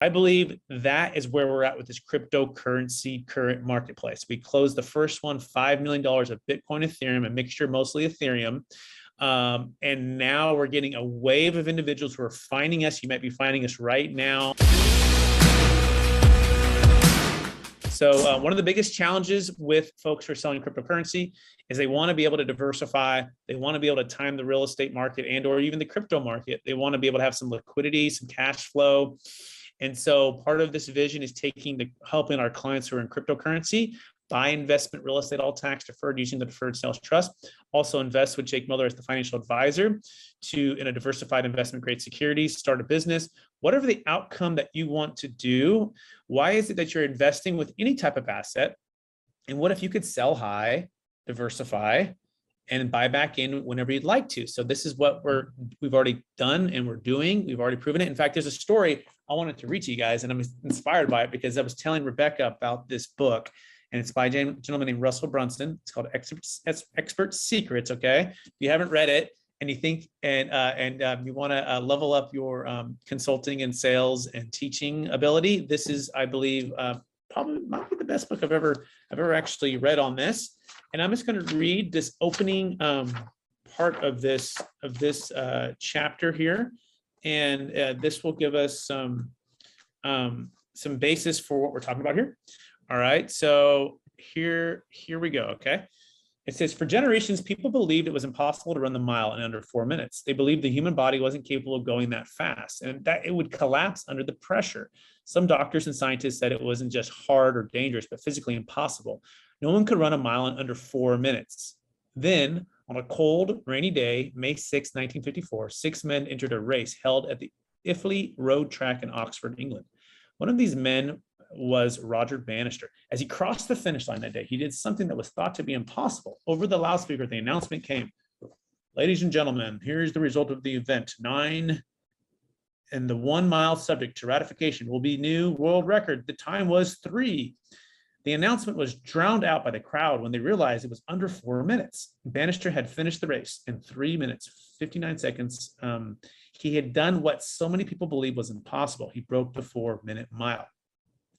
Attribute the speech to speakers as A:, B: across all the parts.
A: I believe that is where we're at with this cryptocurrency current marketplace. We closed the first one, $5 million of Bitcoin, Ethereum, a mixture mostly Ethereum. And now we're getting a wave of individuals who are finding us. You might be finding us right now. So one of the biggest challenges with folks who are selling cryptocurrency is they want to be able to diversify. They want to be able to time the real estate market and or even the crypto market. They want to be able to have some liquidity, some cash flow. And so part of this vision is helping our clients who are in cryptocurrency buy investment real estate, all tax deferred using the deferred sales trust. Also invest with Jake Mellor as the financial advisor in a diversified investment grade securities, start a business, whatever the outcome that you want to do. Why is it that you're investing with any type of asset? And what if you could sell high, diversify, and buy back in whenever you'd like to? So this is what we've already done and we're doing. We've already proven it. In fact, there's a story I wanted to read to you guys, and I'm inspired by it because I was telling Rebecca about this book, and it's by a gentleman named Russell Brunson. It's called Expert Secrets. Okay, if you haven't read it and you think you want to level up your consulting and sales and teaching ability, this is, I believe, probably might be the best book I've ever actually read on this. And I'm just going to read this opening part of this chapter here, and this will give us some basis for what we're talking about here. All right, so here we go. Okay, it says, for generations, people believed it was impossible to run the mile in under 4 minutes. They believed the human body wasn't capable of going that fast and that it would collapse under the pressure. Some doctors and scientists said it wasn't just hard or dangerous, but physically impossible. No one could run a mile in under 4 minutes. Then, on a cold, rainy day, May 6, 1954, 6 men entered a race held at the Iffley Road Track in Oxford, England. One of these men was Roger Bannister. As he crossed the finish line that day, he did something that was thought to be impossible. Over the loudspeaker, the announcement came, ladies and gentlemen, here's the result of the event. 9 and the 1 mile subject to ratification will be new world record. The time was 3. The announcement was drowned out by the crowd when they realized it was under 4 minutes. Bannister had finished the race in 3 minutes, 59 seconds. He had done what so many people believed was impossible. He broke the 4-minute mile.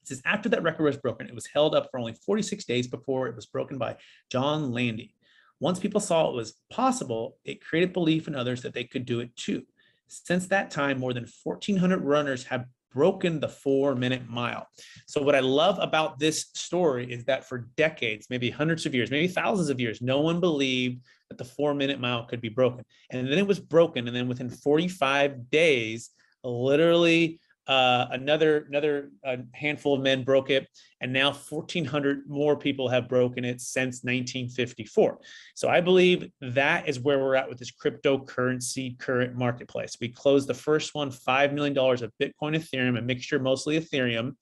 A: It says after that record was broken, it was held up for only 46 days before it was broken by John Landy. Once people saw it was possible, it created belief in others that they could do it too. Since that time, more than 1,400 runners have broken the 4-minute mile. So what I love about this story is that for decades, maybe hundreds of years, maybe thousands of years, no one believed that the 4-minute mile could be broken. And then it was broken. And then within 45 days, literally another handful of men broke it. And now 1,400 more people have broken it since 1954. So I believe that is where we're at with this cryptocurrency current marketplace. We closed the first one, $5 million of Bitcoin, Ethereum, a mixture mostly Ethereum.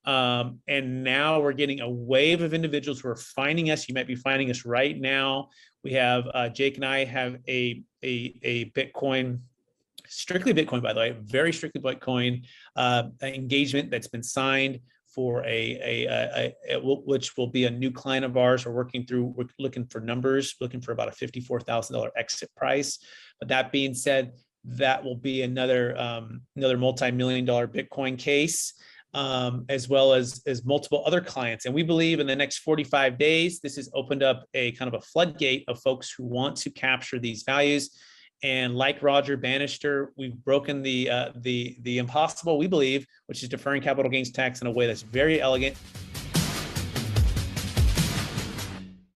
A: And now we're getting a wave of individuals who are finding us. You might be finding us right now. We have Jake and I have a Bitcoin, strictly Bitcoin, by the way, very strictly Bitcoin engagement that's been signed for which will be a new client of ours. We're looking for numbers, looking for about a $54,000 exit price. But that being said, that will be another multi-million-dollar Bitcoin case, as well as multiple other clients. And we believe in the next 45 days, this has opened up a kind of a floodgate of folks who want to capture these values. And like Roger Bannister, we've broken the impossible, we believe, which is deferring capital gains tax in a way that's very elegant,